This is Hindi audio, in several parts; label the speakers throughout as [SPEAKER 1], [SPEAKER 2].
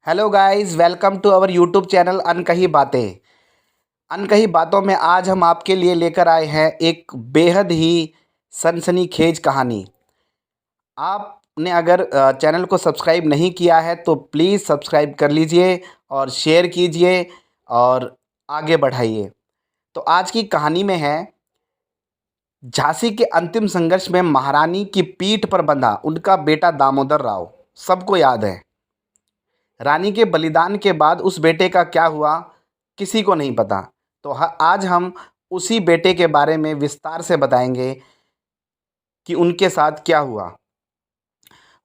[SPEAKER 1] Hello guys, welcome to our YouTube channel Ankahi Baatein. अनकही बातों में आज हम आपके लिए लेकर आए हैं एक बेहद ही सनसनीखेज कहानी। आपने अगर चैनल को सब्सक्राइब नहीं किया है तो प्लीज़ सब्सक्राइब कर लीजिए और शेयर कीजिए और आगे बढ़ाइए। तो आज की कहानी में है, झांसी के अंतिम संघर्ष में महारानी की पीठ पर बंधा उनका बेटा दामोदर राव। सबको याद है, रानी के बलिदान के बाद उस बेटे का क्या हुआ किसी को नहीं पता। तो आज हम उसी बेटे के बारे में विस्तार से बताएंगे कि उनके साथ क्या हुआ।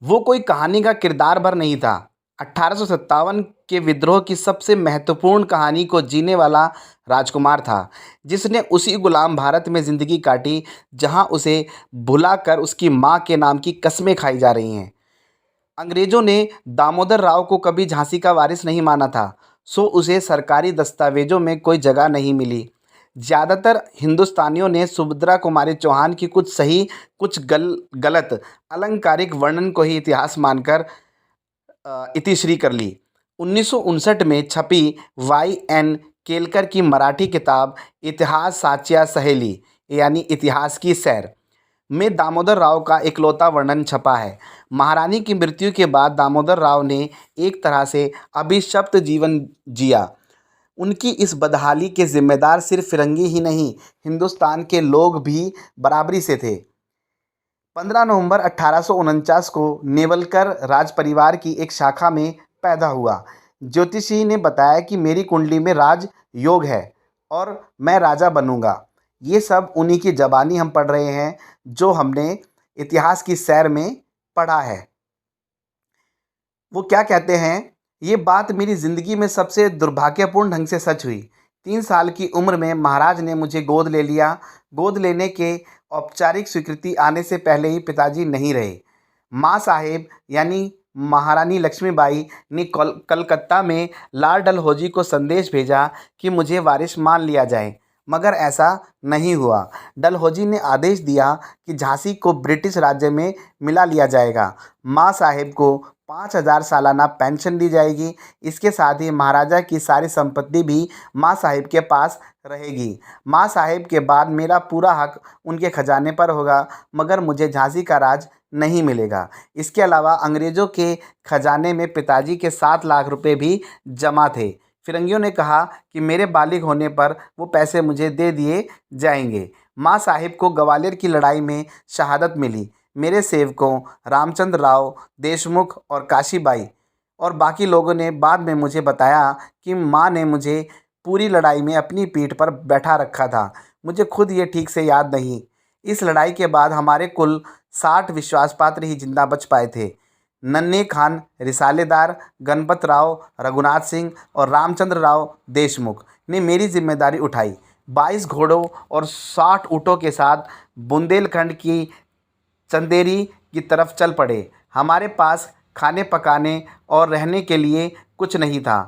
[SPEAKER 1] वो कोई कहानी का किरदार भर नहीं था। 1857 के विद्रोह की सबसे महत्वपूर्ण कहानी को जीने वाला राजकुमार था, जिसने उसी गुलाम भारत में ज़िंदगी काटी जहां उसे भुलाकर उसकी माँ के नाम की कस्में खाई जा रही हैं। अंग्रेज़ों ने दामोदर राव को कभी झांसी का वारिस नहीं माना था, सो उसे सरकारी दस्तावेजों में कोई जगह नहीं मिली। ज़्यादातर हिंदुस्तानियों ने सुभद्रा कुमारी चौहान की कुछ सही कुछ गलत अलंकारिक वर्णन को ही इतिहास मानकर इतिश्री कर ली। 1959 में छपी वाई.एन. केलकर की मराठी किताब इतिहास साच्या सहेली यानी इतिहास की सैर में दामोदर राव का इकलौता वर्णन छपा है। महारानी की मृत्यु के बाद दामोदर राव ने एक तरह से अभिशप्त जीवन जिया। उनकी इस बदहाली के जिम्मेदार सिर्फ फिरंगी ही नहीं, हिंदुस्तान के लोग भी बराबरी से थे। 15 नवंबर 1849 को नेवलकर राज परिवार की एक शाखा में पैदा हुआ। ज्योतिषी ने बताया कि मेरी कुंडली में राज योग है और मैं राजा बनूंगा। ये सब उन्हीं की ज़बानी हम पढ़ रहे हैं, जो हमने इतिहास की सैर में पढ़ा है। वो क्या कहते हैं, ये बात मेरी ज़िंदगी में सबसे दुर्भाग्यपूर्ण ढंग से सच हुई। 3 साल की उम्र में महाराज ने मुझे गोद ले लिया। गोद लेने के औपचारिक स्वीकृति आने से पहले ही पिताजी नहीं रहे। माँ साहेब यानी महारानी लक्ष्मीबाई ने कलकत्ता में लॉर्ड डलहौजी को संदेश भेजा कि मुझे वारिस मान लिया जाए, मगर ऐसा नहीं हुआ। डलहौजी ने आदेश दिया कि झांसी को ब्रिटिश राज्य में मिला लिया जाएगा। माँ साहेब को 5,000 सालाना पेंशन दी जाएगी। इसके साथ ही महाराजा की सारी संपत्ति भी माँ साहिब के पास रहेगी। माँ साहिब के बाद मेरा पूरा हक उनके खजाने पर होगा, मगर मुझे झांसी का राज नहीं मिलेगा। इसके अलावा अंग्रेज़ों के खजाने में पिताजी के 7 लाख रुपए भी जमा थे। फिरंगियों ने कहा कि मेरे बालिग होने पर वो पैसे मुझे दे दिए जाएंगे। माँ साहिब को ग्वालियर की लड़ाई में शहादत मिली। मेरे सेवकों रामचंद्र राव देशमुख और काशीबाई और बाकी लोगों ने बाद में मुझे बताया कि माँ ने मुझे पूरी लड़ाई में अपनी पीठ पर बैठा रखा था। मुझे खुद ये ठीक से याद नहीं। इस लड़ाई के बाद हमारे कुल 60 विश्वासपात्र ही जिंदा बच पाए थे। नन्हे खान रिसालेदार, गणपत राव, रघुनाथ सिंह और रामचंद्र राव देशमुख ने मेरी जिम्मेदारी उठाई। 22 घोड़ों और 60 ऊँटों के साथ बुंदेलखंड की चंदेरी की तरफ चल पड़े। हमारे पास खाने पकाने और रहने के लिए कुछ नहीं था।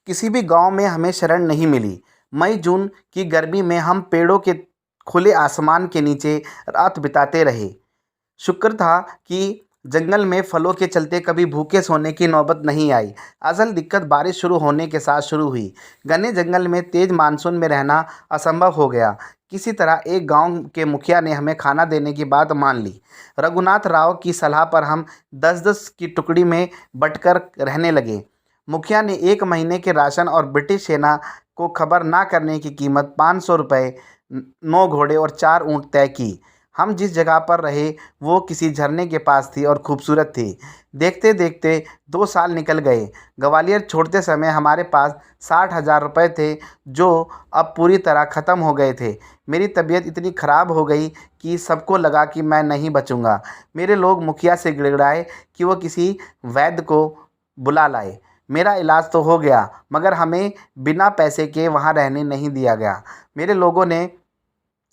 [SPEAKER 1] किसी भी गांव में हमें शरण नहीं मिली। मई जून की गर्मी में हम पेड़ों के खुले आसमान के नीचे रात बिताते रहे। शुक्र था कि जंगल में फलों के चलते कभी भूखे सोने की नौबत नहीं आई। असल दिक्कत बारिश शुरू होने के साथ शुरू हुई। घने जंगल में तेज मानसून में रहना असंभव हो गया। किसी तरह एक गांव के मुखिया ने हमें खाना देने की बात मान ली। रघुनाथ राव की सलाह पर हम 10-10 की टुकड़ी में बंटकर रहने लगे। मुखिया ने 1 महीने के राशन और ब्रिटिश सेना को खबर ना करने की कीमत 500 रुपये, 9 घोड़े और 4 ऊँट तय की। हम जिस जगह पर रहे वो किसी झरने के पास थी और खूबसूरत थी। देखते देखते 2 साल निकल गए। ग्वालियर छोड़ते समय हमारे पास 60,000 रुपये थे, जो अब पूरी तरह ख़त्म हो गए थे। मेरी तबीयत इतनी ख़राब हो गई कि सबको लगा कि मैं नहीं बचूंगा। मेरे लोग मुखिया से गिड़गिड़ाए कि वो किसी वैद्य को बुला लाए। मेरा इलाज तो हो गया, मगर हमें बिना पैसे के वहाँ रहने नहीं दिया गया। मेरे लोगों ने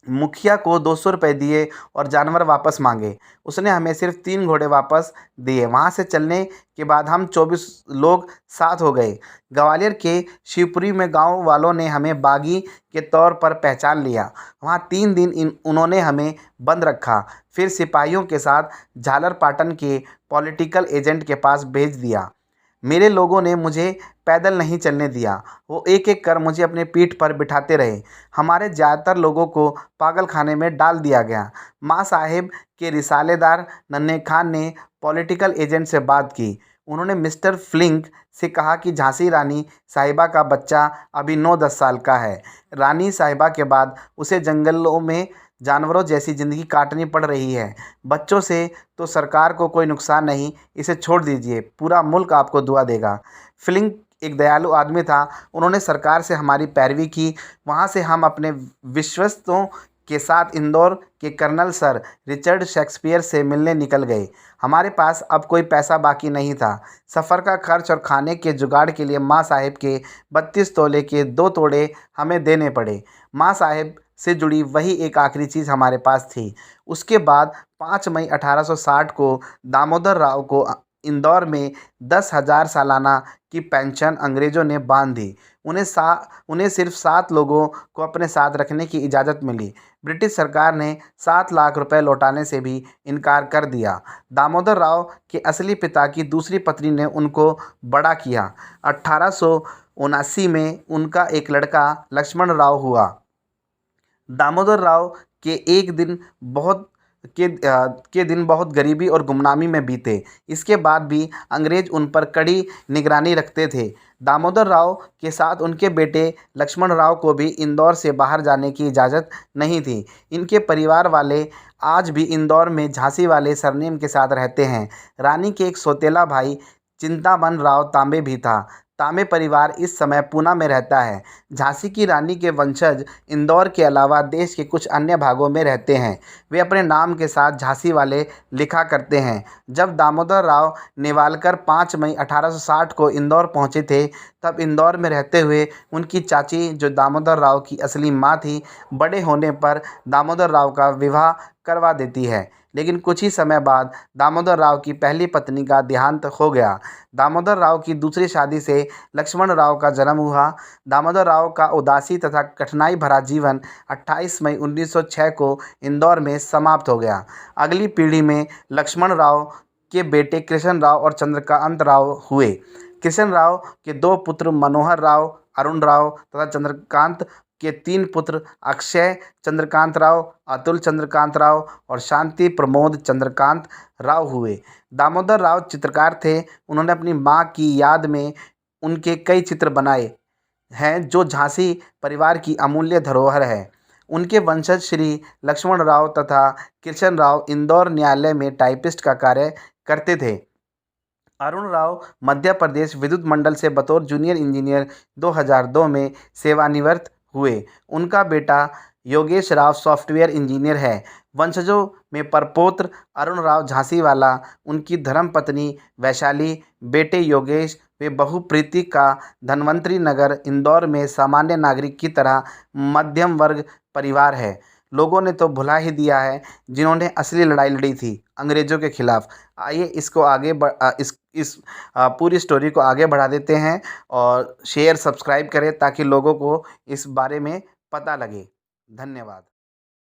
[SPEAKER 1] मुखिया को 200 रुपये दिए और जानवर वापस मांगे। उसने हमें सिर्फ 3 घोड़े वापस दिए। वहाँ से चलने के बाद हम 24 लोग साथ हो गए। ग्वालियर के शिवपुरी में गांव वालों ने हमें बागी के तौर पर पहचान लिया। वहाँ 3 दिन उन्होंने हमें बंद रखा, फिर सिपाहियों के साथ झालरपाटन के पॉलिटिकल एजेंट के पास भेज दिया। मेरे लोगों ने मुझे पैदल नहीं चलने दिया, वो एक एक कर मुझे अपने पीठ पर बिठाते रहे। हमारे ज़्यादातर लोगों को पागल खाने में डाल दिया गया। माँ साहेब के रिसालेदार नन्हे खान ने पॉलिटिकल एजेंट से बात की। उन्होंने मिस्टर फ्लिंक से कहा कि झांसी रानी साहिबा का बच्चा अभी 9-10 साल का है। रानी साहिबा के बाद उसे जंगलों में जानवरों जैसी ज़िंदगी काटनी पड़ रही है। बच्चों से तो सरकार को कोई नुकसान नहीं, इसे छोड़ दीजिए, पूरा मुल्क आपको दुआ देगा। फ्लिंक एक दयालु आदमी था। उन्होंने सरकार से हमारी पैरवी की। वहाँ से हम अपने विश्वस्तों के साथ इंदौर के कर्नल सर रिचर्ड शेक्सपियर से मिलने निकल गए। हमारे पास अब कोई पैसा बाकी नहीं था। सफ़र का खर्च और खाने के जुगाड़ के लिए माँ साहेब के 32 तोले के 2 तोड़े हमें देने पड़े। माँ साहेब से जुड़ी वही एक आखिरी चीज़ हमारे पास थी। उसके बाद 5 मई 1860 को दामोदर राव को इंदौर में 10,000 सालाना की पेंशन अंग्रेज़ों ने बांध दी। उन्हें सिर्फ 7 लोगों को अपने साथ रखने की इजाज़त मिली। ब्रिटिश सरकार ने 7 लाख रुपए लौटाने से भी इनकार कर दिया। दामोदर राव के असली पिता की दूसरी पत्नी ने उनको बड़ा किया। 1879 में उनका एक लड़का लक्ष्मण राव हुआ। दामोदर राव के एक दिन बहुत के दिन बहुत गरीबी और गुमनामी में बीते। इसके बाद भी अंग्रेज़ उन पर कड़ी निगरानी रखते थे। दामोदर राव के साथ उनके बेटे लक्ष्मण राव को भी इंदौर से बाहर जाने की इजाज़त नहीं थी। इनके परिवार वाले आज भी इंदौर में झांसी वाले सरनेम के साथ रहते हैं। रानी के एक सौतेला भाई चिंतामन राव तांबे भी था। तांबे परिवार इस समय पूना में रहता है। झांसी की रानी के वंशज इंदौर के अलावा देश के कुछ अन्य भागों में रहते हैं। वे अपने नाम के साथ झांसी वाले लिखा करते हैं। जब दामोदर राव नेवालकर 5 मई 1860 को इंदौर पहुंचे थे, तब इंदौर में रहते हुए उनकी चाची, जो दामोदर राव की असली माँ थी, बड़े होने पर दामोदर राव का विवाह करवा देती है। लेकिन कुछ ही समय बाद दामोदर राव की पहली पत्नी का देहांत हो गया। दामोदर राव की दूसरी शादी से लक्ष्मण राव का जन्म हुआ। दामोदर राव का उदासी तथा कठिनाई भरा जीवन 28 मई 1906 को इंदौर में समाप्त हो गया। अगली पीढ़ी में लक्ष्मण राव के बेटे कृष्ण राव और चंद्रकांत राव हुए। कृष्ण राव के 2 पुत्र मनोहर राव, अरुण राव तथा चंद्रकांत के 3 पुत्र अक्षय चंद्रकांत राव, अतुल चंद्रकांत राव और शांति प्रमोद चंद्रकांत राव हुए। दामोदर राव चित्रकार थे। उन्होंने अपनी माँ की याद में उनके कई चित्र बनाए हैं, जो झांसी परिवार की अमूल्य धरोहर है। उनके वंशज श्री लक्ष्मण राव तथा कृष्ण राव इंदौर न्यायालय में टाइपिस्ट का कार्य करते थे। अरुण राव मध्य प्रदेश विद्युत मंडल से बतौर जूनियर इंजीनियर 2002 में सेवानिवृत्त हुए। उनका बेटा योगेश राव सॉफ्टवेयर इंजीनियर है। वंशजों में परपौत्र अरुण राव झांसी वाला, उनकी धर्मपत्नी वैशाली, बेटे योगेश, वे बहू प्रीति का धन्वंतरी नगर इंदौर में सामान्य नागरिक की तरह मध्यम वर्ग परिवार है। लोगों ने तो भुला ही दिया है जिन्होंने असली लड़ाई लड़ी थी अंग्रेज़ों के खिलाफ। आइए इसको आगे इस पूरी स्टोरी को आगे बढ़ा देते हैं और शेयर सब्सक्राइब करें ताकि लोगों को इस बारे में पता लगे। धन्यवाद।